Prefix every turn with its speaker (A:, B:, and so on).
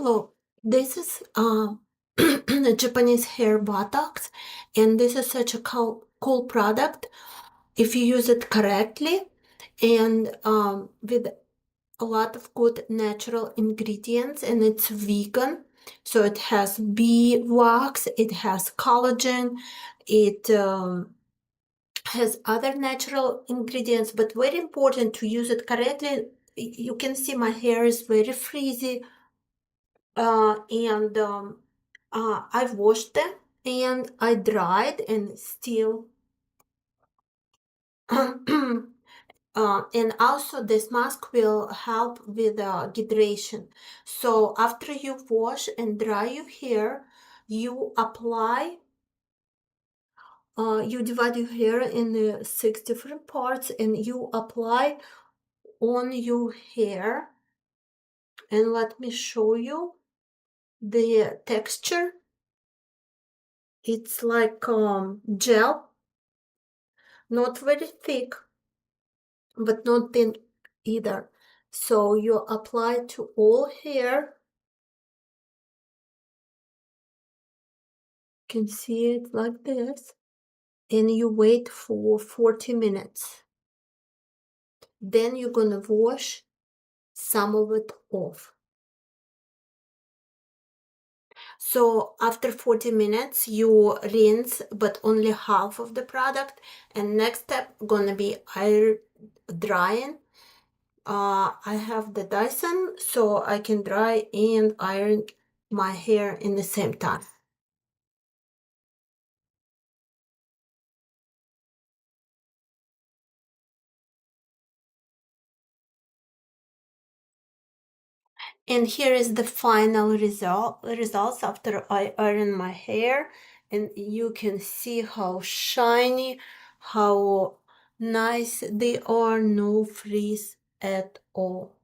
A: Oh, this is Japanese hair Botox, and this is such a cool product if you use it correctly and with a lot of good natural ingredients, and it's vegan. So it has bee wax, it has collagen, it has other natural ingredients, but very important to use it correctly. You can see my hair is very frizzy, and I've washed them and I dried and still and also this mask will help with hydration. So after you wash and dry your hair, you apply, you divide your hair in 6 different parts and you apply on your hair. And let me show you the texture. It's like gel, not very thick, but not thin either. So you apply to all hair. You can see it like this. And you wait for 40 minutes. Then you're gonna wash some of it off. So after 40 minutes, you rinse, but only half of the product. And next step gonna be iron drying. I have the Dyson, so I can dry and iron my hair in the same time. And here is the final results after I iron my hair, and you can see how shiny, how nice they are, no frizz at all.